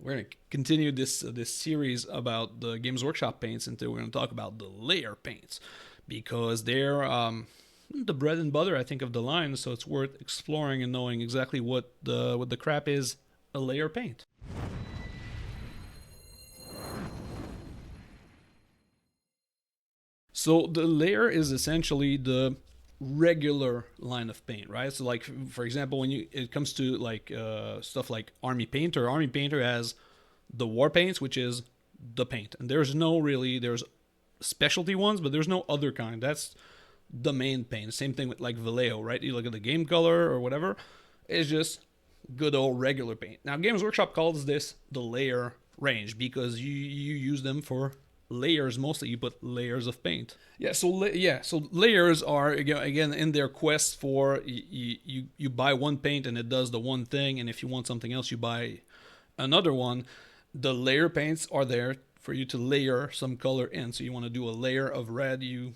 We're going to continue this series about the Games Workshop paints, and we're going to talk about the layer paints because they're the bread and butter, I think, of the line. So it's worth exploring and knowing exactly what the crap is a layer paint. So the layer is essentially the regular line of paint, right? So like for example, when it comes to like stuff like Army Painter has the war paints, which is the paint, and there's specialty ones, but there's no other kind. That's the main paint. Same thing with like Vallejo, right? You look at the game color or whatever, it's just good old regular paint. Now Games Workshop calls this the layer range because you use them for layers mostly. You put layers of paint. So layers are again in their quest for you buy one paint and it does the one thing, and if you want something else you buy another one. The layer paints are there for you to layer some color in. So you want to do a layer of red, you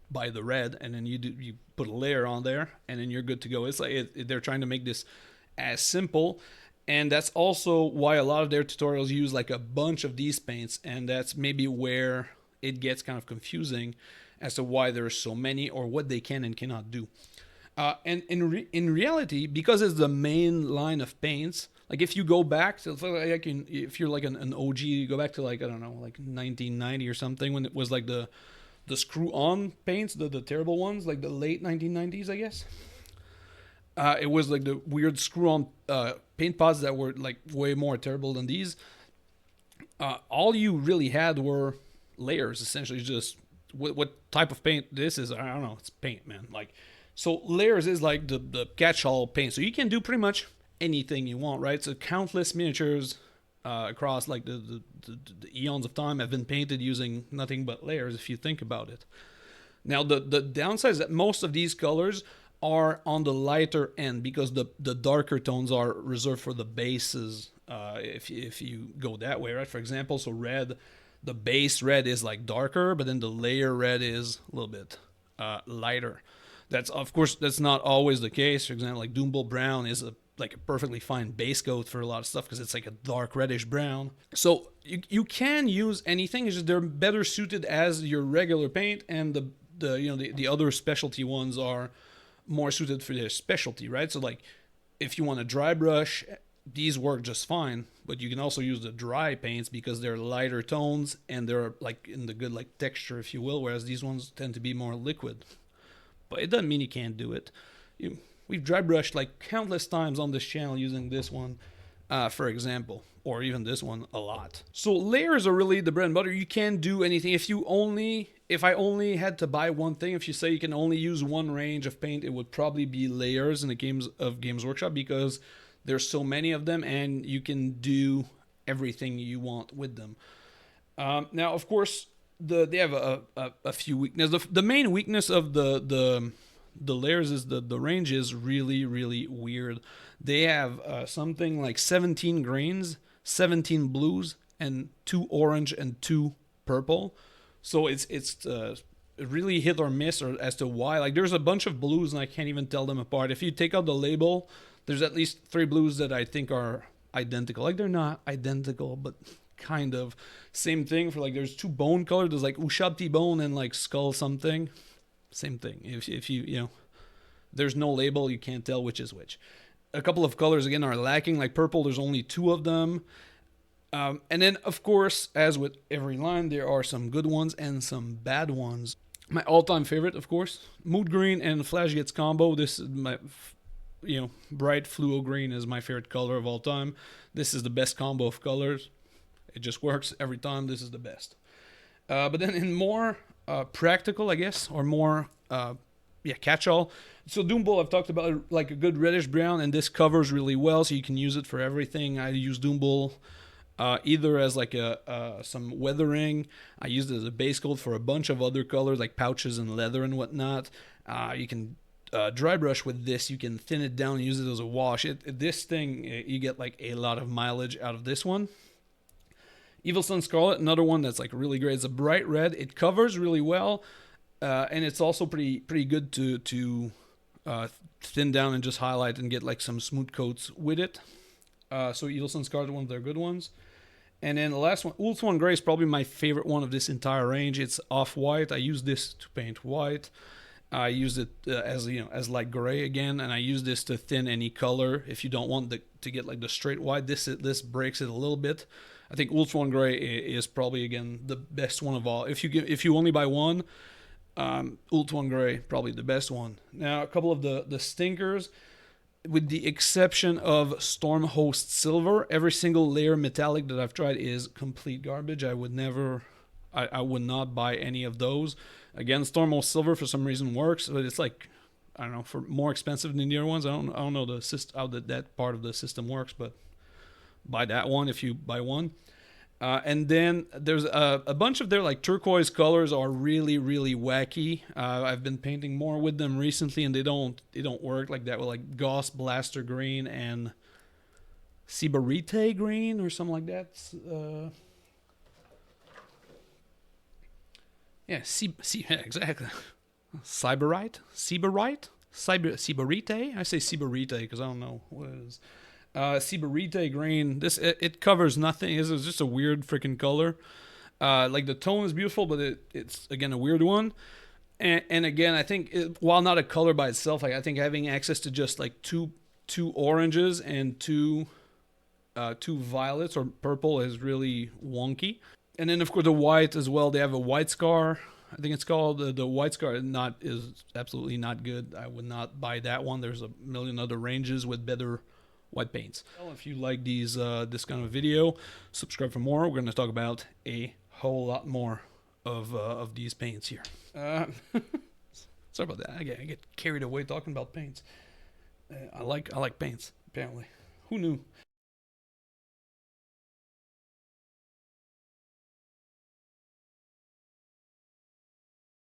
buy the red, and then you put a layer on there, and then you're good to go. It's like they're trying to make this as simple, and that's also why a lot of their tutorials use like a bunch of these paints, and that's maybe where it gets kind of confusing as to why there's so many or what they can and cannot do. And in reality, because it's the main line of paints, like if you go back to like if you're like an OG, you go back to like I don't know, like 1990 or something, when it was like the screw-on paints, the terrible ones, like the late 1990s, I guess. It was like the weird screw-on paint pots that were like way more terrible than these. All you really had were layers, essentially. Just what type of paint this is, I don't know. It's paint, man. Like, so layers is like the catch-all paint. So you can do pretty much anything you want, right? So countless miniatures across like the eons of time have been painted using nothing but layers, if you think about it. Now the downside is that most of these colors are on the lighter end because the darker tones are reserved for the bases. If you go that way, right? For example, so red, the base red is like darker, but then the layer red is a little bit lighter. That's of course that's not always the case. For example, like Doombull Brown is like a perfectly fine base coat for a lot of stuff because it's like a dark reddish brown. So you can use anything. It's just they're better suited as your regular paint, and the other specialty ones are more suited for their specialty, right? So like if you want a dry brush, these work just fine, but you can also use the dry paints because they're lighter tones and they're like in the good like texture, if you will, whereas these ones tend to be more liquid. But it doesn't mean you can't do it. We've dry brushed like countless times on this channel using this one, for example, or even this one a lot. So layers are really the bread and butter. You can do anything. If I only had to buy one thing, if you say you can only use one range of paint, it would probably be layers in the Games Workshop because there's so many of them and you can do everything you want with them. Now, of course, they have a few weaknesses. The main weakness of the layers is the range is really, really weird. They have something like 17 greens, 17 blues, and 2 orange and 2 purple. So it's really hit or miss or as to why. Like there's a bunch of blues and I can't even tell them apart. If you take out the label, there's at least 3 blues that I think are identical. Like they're not identical, but kind of. Same thing for like there's 2 bone colors. There's like Ushabti bone and like skull something. Same thing. If you there's no label, you can't tell which is which. A couple of colors again are lacking. Like purple, there's only 2 of them. And then, of course, as with every line, there are some good ones and some bad ones. My all-time favorite, of course, Mood Green and Flash Gets combo. This is my, bright fluo green is my favorite color of all time. This is the best combo of colors. It just works every time. This is the best. But then in more practical, I guess, or more catch-all. So Doombull, I've talked about like a good reddish brown, and this covers really well, so you can use it for everything. I use Doombull either as like some weathering. I used it as a base coat for a bunch of other colors like pouches and leather and whatnot. You can dry brush with this. You can thin it down and use it as a wash. This thing, you get like a lot of mileage out of this one. Evil Sun Scarlet, another one that's like really great. It's a bright red. It covers really well, and it's also pretty good to thin down and just highlight and get like some smooth coats with it. So Edelson Scar is one of their good ones. And then the last one, Ultra One Gray, is probably my favorite one of this entire range. It's off-white. I use this to paint white. I use it as like gray again, and I use this to thin any color. If you don't want to get like the straight white, this breaks it a little bit. I think Ultra One Gray is probably again the best one of all. If you only buy one, Ultra One Gray probably the best one. Now a couple of the stinkers, with the exception of Stormhost Silver, every single layer metallic that I've tried is complete garbage. I would not buy any of those. Again, Stormhost Silver for some reason works, but it's like, I don't know, for more expensive than the other ones. I don't know how that part of the system works, but buy that one if you buy one. And then there's a bunch of their like turquoise colors are really, really wacky. I've been painting more with them recently, and they don't work like that with like Gauss Blaster Green and Sibarite Green or something like that. Yeah, exactly. Sibarite? Sibarite? Sibarite? I say Sibarite because I don't know what it is. Sibarite green. It covers nothing. It's just a weird freaking color. Like the tone is beautiful, but it's again a weird one. And again, I think while not a color by itself, like I think having access to just like two oranges and two violets or purple is really wonky. And then of course the white as well. They have a white scar. I think it's called the white scar. Is absolutely not good. I would not buy that one. There's a million other ranges with better white paints. Well, if you like this kind of video, subscribe for more. We're going to talk about a whole lot more of these paints here. Sorry about that. I get carried away talking about paints. I like paints. Apparently, who knew?